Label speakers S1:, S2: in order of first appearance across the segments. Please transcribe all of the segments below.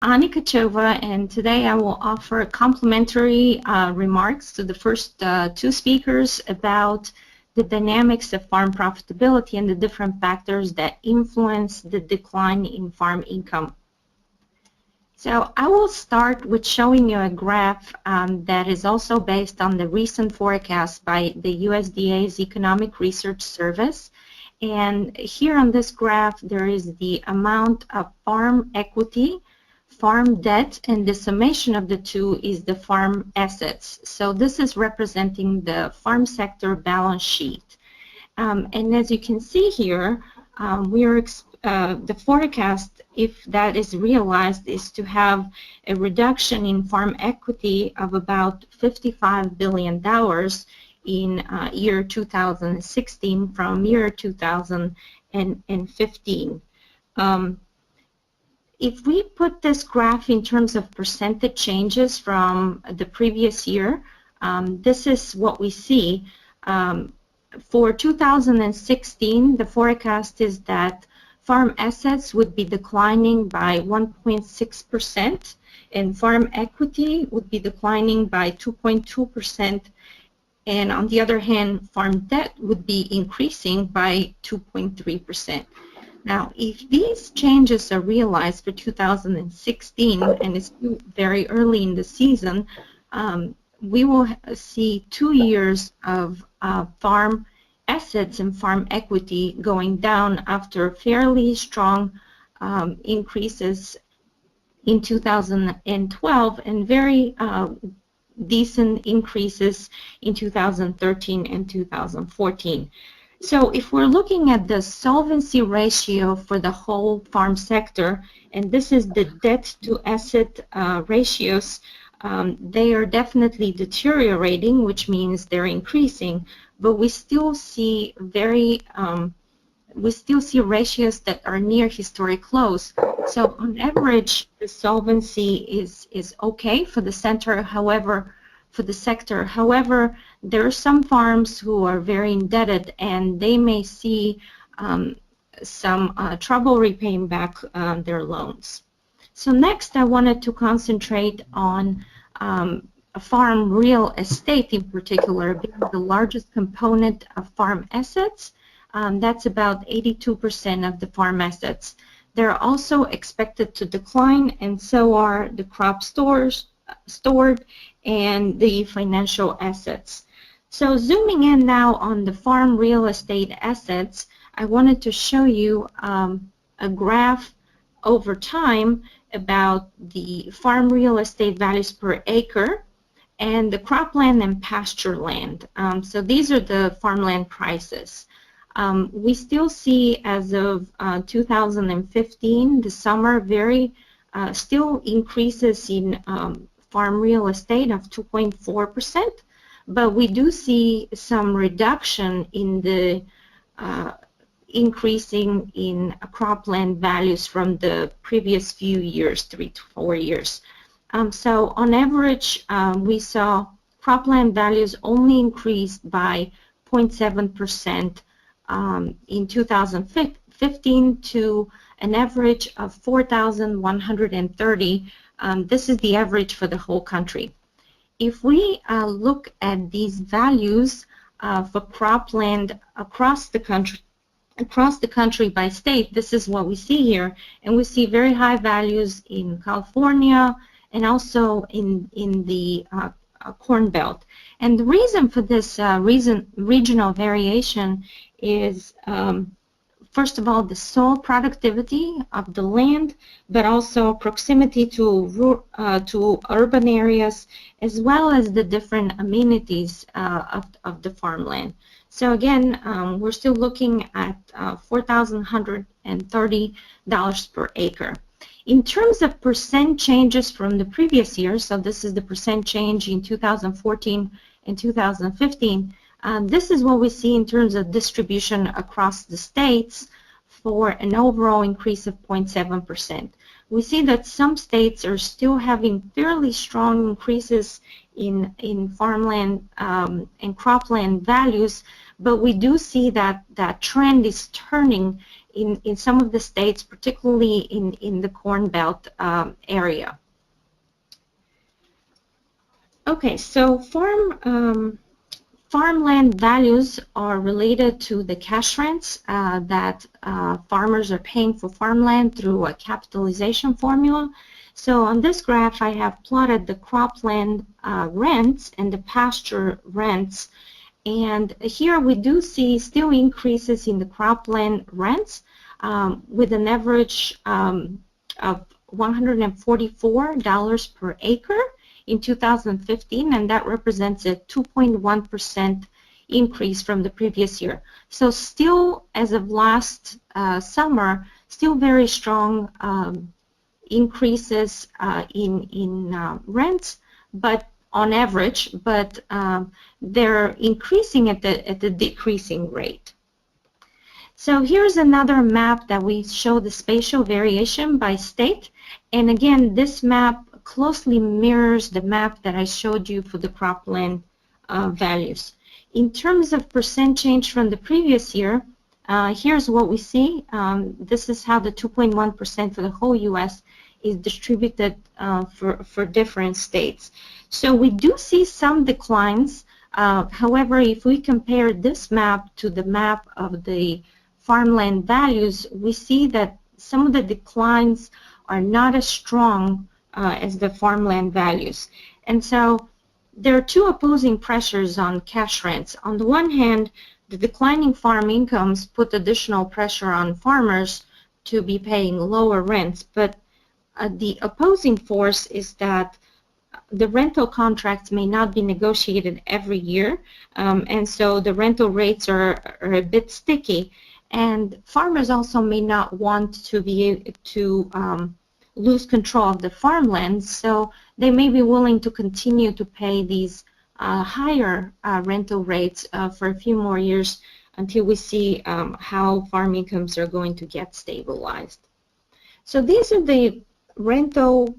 S1: Ani Katchova, and today I will offer complimentary remarks to the first two speakers about the dynamics of farm profitability and the different factors that influence the decline in farm income. So I will start with showing you a graph that is also based on the recent forecast by the USDA's Economic Research Service. And here on this graph, there is the amount of farm equity, farm debt, and the summation of the two is the farm assets. So this is representing the farm sector balance sheet. And as you can see here, the forecast, if that is realized, is to have a reduction in farm equity of about $55 billion in year 2016 from year 2015. If we put this graph in terms of percentage changes from the previous year, this is what we see. For 2016, the forecast is that farm assets would be declining by 1.6% and farm equity would be declining by 2.2%, and on the other hand, farm debt would be increasing by 2.3%. Now, if these changes are realized for 2016, and it's still very early in the season, we will see 2 years of farm assets and farm equity going down after fairly strong increases in 2012 and very decent increases in 2013 and 2014. So if we're looking at the solvency ratio for the whole farm sector, and this is the debt to asset ratios, they are definitely deteriorating, which means they're increasing, but we still see ratios that are near historic lows. So on average, the solvency is okay for the sector. However, there are some farms who are very indebted, and they may see some trouble repaying back their loans. So next, I wanted to concentrate on farm real estate in particular, being the largest component of farm assets. That's about 82% of the farm assets. They're also expected to decline, and so are the crop stored and the financial assets. So zooming in now on the farm real estate assets, I wanted to show you a graph over time about the farm real estate values per acre and the cropland and pasture land. So these are the farmland prices. We still see, as of 2015, the summer, still increases in farm real estate of 2.4%, but we do see some reduction in the increasing in cropland values from the previous few years, 3 to 4 years. So on average, we saw cropland values only increased by 0.7% in 2015 to an average of 4,130. This is the average for the whole country. If we look at these values for cropland across the country by state, this is what we see here, and we see very high values in California and also in the Corn Belt. And the reason for this regional variation is, first of all, the soil productivity of the land, but also proximity to urban areas, as well as the different amenities of the farmland. So again, we're still looking at $4,130 per acre. In terms of percent changes from the previous year, so this is the percent change in 2014 and 2015, this is what we see in terms of distribution across the states for an overall increase of 0.7%. We see that some states are still having fairly strong increases in farmland and cropland values, but we do see that that trend is turning in some of the states, particularly in the Corn Belt area. Okay, so farmland values are related to the cash rents that farmers are paying for farmland through a capitalization formula. So on this graph, I have plotted the cropland rents and the pasture rents. And here we do see still increases in the cropland rents with an average of $144 per acre in 2015, and that represents a 2.1% increase from the previous year. So still, as of last summer, still very strong increases in rents, but on average, but they're increasing at the decreasing rate. So here's another map that we show the spatial variation by state, and again, this map closely mirrors the map that I showed you for the cropland values. In terms of percent change from the previous year, here's what we see. This is how the 2.1% for the whole U.S. is distributed for different states. So we do see some declines. However, if we compare this map to the map of the farmland values, we see that some of the declines are not as strong as the farmland values. And so there are two opposing pressures on cash rents. On the one hand, the declining farm incomes put additional pressure on farmers to be paying lower rents, but the opposing force is that the rental contracts may not be negotiated every year, and so the rental rates are a bit sticky, and farmers also may not want to be to lose control of the farmland, so they may be willing to continue to pay these higher rental rates for a few more years until we see how farm incomes are going to get stabilized. So these are the rental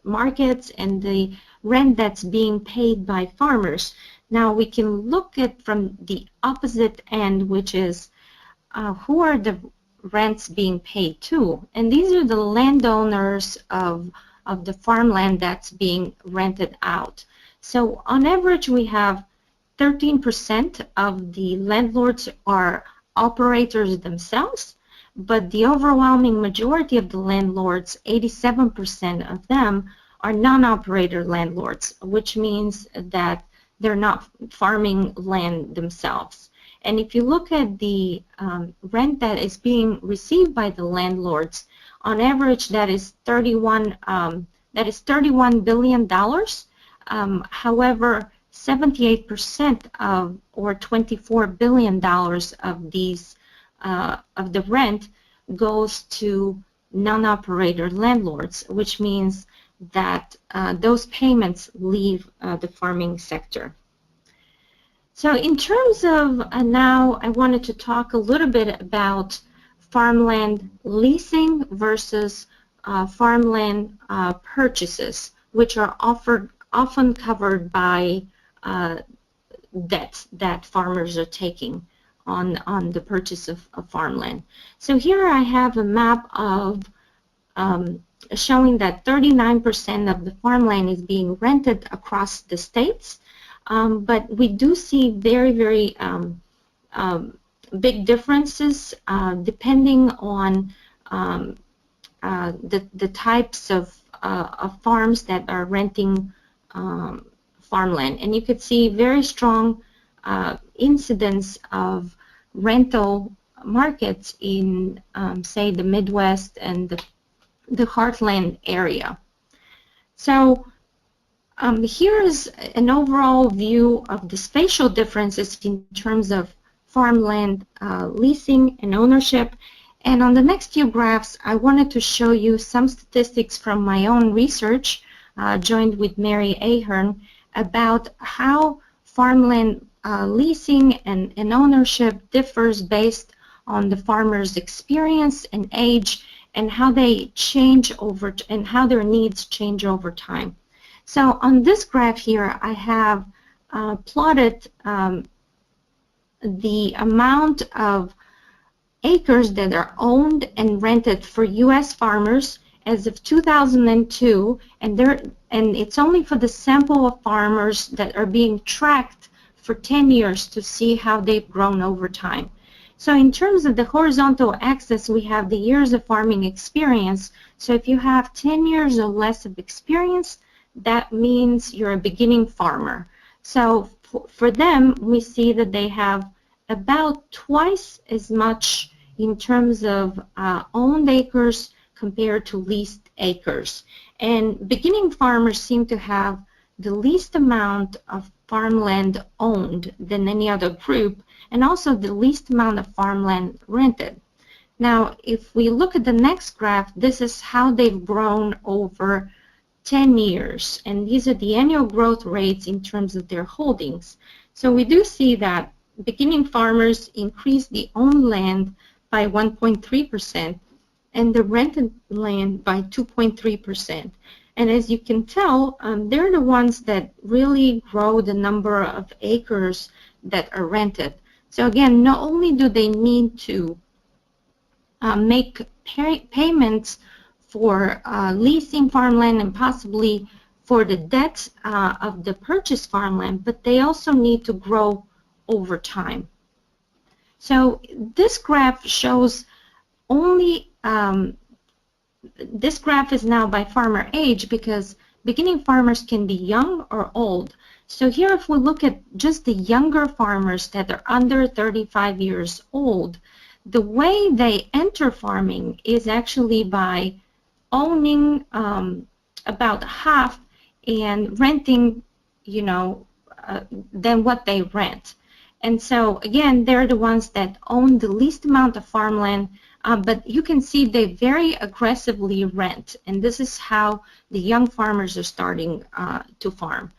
S1: markets and the rent that's being paid by farmers. Now we can look at from the opposite end, which is who are the rents being paid to, and these are the landowners of the farmland that's being rented out. So on average, we have 13% of the landlords are operators themselves, but the overwhelming majority of the landlords, 87% of them, are non-operator landlords, which means that they're not farming land themselves. And if you look at the rent that is being received by the landlords, on average, that is $31 billion. However, 78% of, or $24 billion of these of the rent goes to non-operator landlords, which means that those payments leave the farming sector. So in terms of now, I wanted to talk a little bit about farmland leasing versus farmland purchases, which are often covered by debt that farmers are taking on the purchase of farmland. So here I have a map of showing that 39% of the farmland is being rented across the states, but we do see very, very big differences depending on the types of farms that are renting farmland. And you could see very strong incidence of rental markets in, say, the Midwest and the Heartland area. So here is an overall view of the spatial differences in terms of farmland leasing and ownership. And on the next few graphs, I wanted to show you some statistics from my own research, joined with Mary Ahern, about how farmland leasing and ownership differs based on the farmer's experience and age, and how they change over, and how their needs change over time. So on this graph here, I have plotted the amount of acres that are owned and rented for U.S. farmers as of 2002, and it's only for the sample of farmers that are being tracked for 10 years to see how they've grown over time. So in terms of the horizontal axis, we have the years of farming experience. So if you have 10 years or less of experience, that means you're a beginning farmer. So for them, we see that they have about twice as much in terms of owned acres compared to leased acres. And beginning farmers seem to have the least amount of farmland owned than any other group, and also the least amount of farmland rented. Now, if we look at the next graph, this is how they've grown over 10 years, and these are the annual growth rates in terms of their holdings. So we do see that beginning farmers increase the owned land by 1.3% and the rented land by 2.3%. And as you can tell, they're the ones that really grow the number of acres that are rented. So again, not only do they need to make payments for leasing farmland and possibly for the debt of the purchased farmland, but they also need to grow over time. So this graph shows only, this graph is now by farmer age because beginning farmers can be young or old. So here if we look at just the younger farmers that are under 35 years old, the way they enter farming is actually by owning about half and renting, than what they rent. And so again, they're the ones that own the least amount of farmland, but you can see they very aggressively rent, and this is how the young farmers are starting to farm.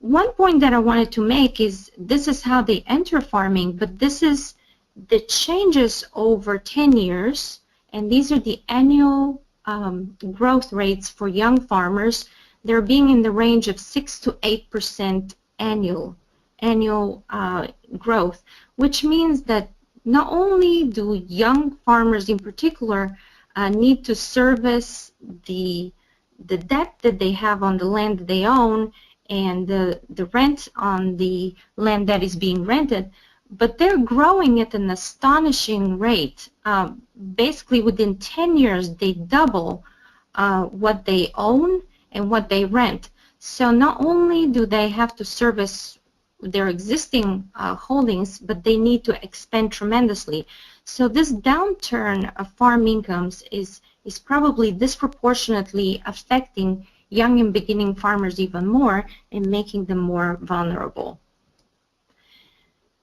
S1: One point that I wanted to make is this is how they enter farming, but this is the changes over 10 years, and these are the annual growth rates for young farmers. They're being in the range of 6 to 8% annual growth, which means that not only do young farmers in particular need to service the debt that they have on the land that they own and the rent on the land that is being rented, but they're growing at an astonishing rate. Basically within 10 years they double what they own and what they rent. So not only do they have to service their existing holdings, but they need to expand tremendously. So this downturn of farm incomes is probably disproportionately affecting young and beginning farmers even more and making them more vulnerable.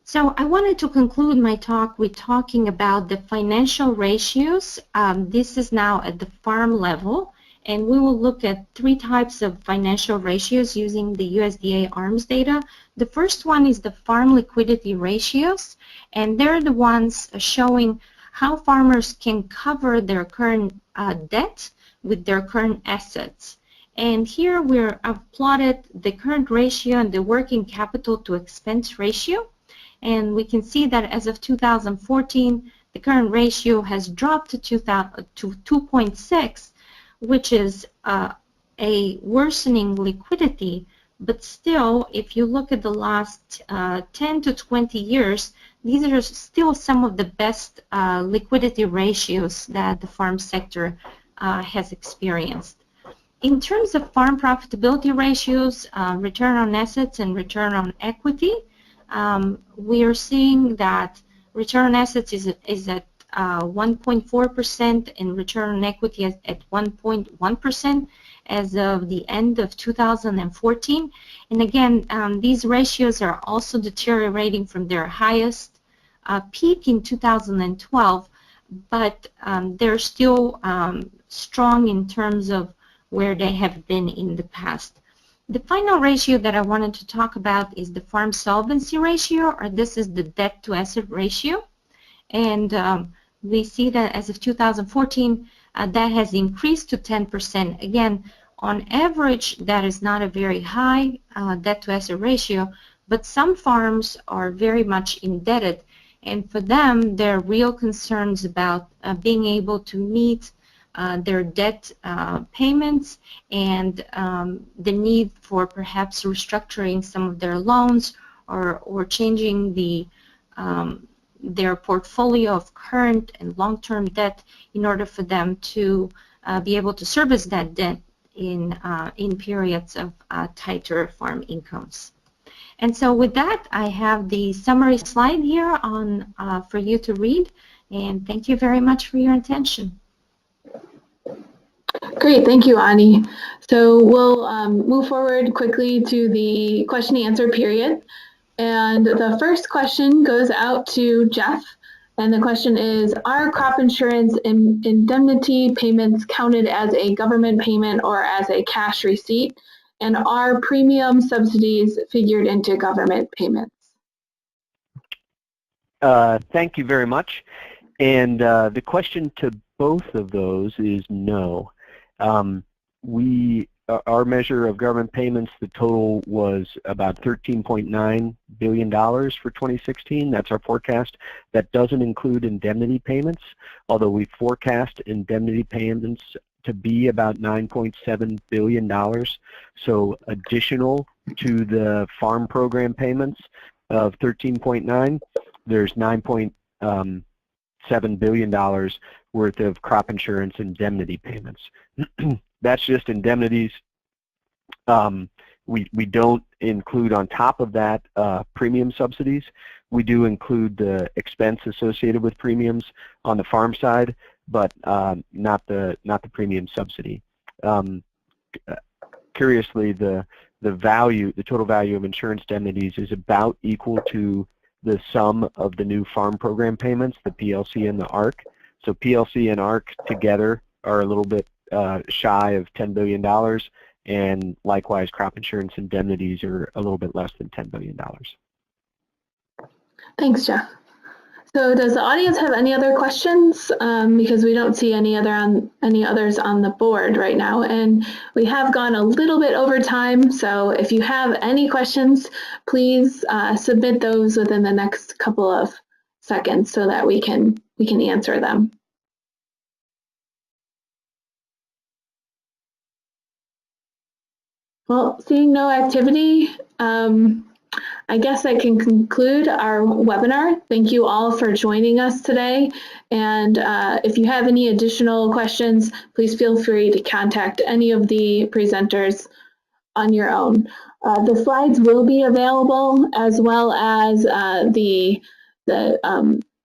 S1: So I wanted to conclude my talk with talking about the financial ratios. This is now at the farm level, and we will look at 3 types of financial ratios using the USDA ARMS data. The first one is the farm liquidity ratios, and they're the ones showing how farmers can cover their current debt with their current assets. And here I've plotted the current ratio and the working capital to expense ratio. And we can see that as of 2014, the current ratio has dropped to 2.6, which is a worsening liquidity. But still, if you look at the last 10 to 20 years, these are still some of the best liquidity ratios that the farm sector has experienced. In terms of farm profitability ratios, return on assets and return on equity, we are seeing that return on assets is at 1.4% and return on equity at 1.1% as of the end of 2014. And again, these ratios are also deteriorating from their highest peak in 2012, but they're still strong in terms of where they have been in the past. The final ratio that I wanted to talk about is the farm solvency ratio, or this is the debt to asset ratio. And we see that as of 2014, that has increased to 10%. Again, on average, that is not a very high debt to asset ratio, but some farms are very much indebted. And for them, there are real concerns about being able to meet their debt payments and the need for perhaps restructuring some of their loans or changing their portfolio of current and long-term debt in order for them to be able to service that debt in periods of tighter farm incomes. And so with that, I have the summary slide here on for you to read, and thank you very much for your attention.
S2: Great, thank you, Ani. So we'll move forward quickly to the question and answer period. And the first question goes out to Jeff. And the question is, are crop insurance indemnity payments counted as a government payment or as a cash receipt? And are premium subsidies figured into government payments?
S3: Thank you very much. And the question to both of those is no. Our measure of government payments, the total was about $13.9 billion for 2016. That's our forecast. That doesn't include indemnity payments, although we forecast indemnity payments to be about $9.7 billion. So additional to the farm program payments of 13.9, there's $9.7 billion worth of crop insurance indemnity payments. That's just indemnities. We don't include on top of that premium subsidies. We do include the expense associated with premiums on the farm side, but not the premium subsidy. Curiously, the total value of insurance indemnities is about equal to the sum of the new farm program payments, the PLC and the ARC. So PLC and ARC together are a little bit shy of $10 billion, and likewise crop insurance indemnities are a little bit less than $10 billion.
S2: Thanks, Jeff. So does the audience have any other questions? Because we don't see any others on the board right now, and we have gone a little bit over time. So if you have any questions, please submit those within the next couple of seconds so that we can answer them. Well, seeing no activity, I guess I can conclude our webinar. Thank you all for joining us today. And if you have any additional questions, please feel free to contact any of the presenters on your own. The slides will be available, as well as the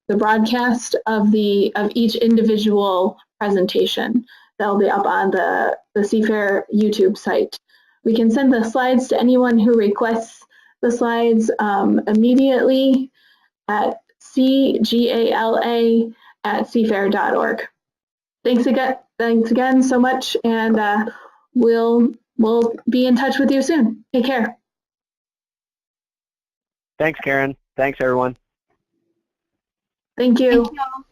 S2: broadcast of each individual presentation. That'll be up on the CFAIR YouTube site. We can send the slides to anyone who requests the slides immediately at cgala@cfair.org. Thanks again so much, and we'll be in touch with you soon. Take care.
S3: Thanks, Karen. Thanks, everyone.
S2: Thank you.
S1: Thank you all.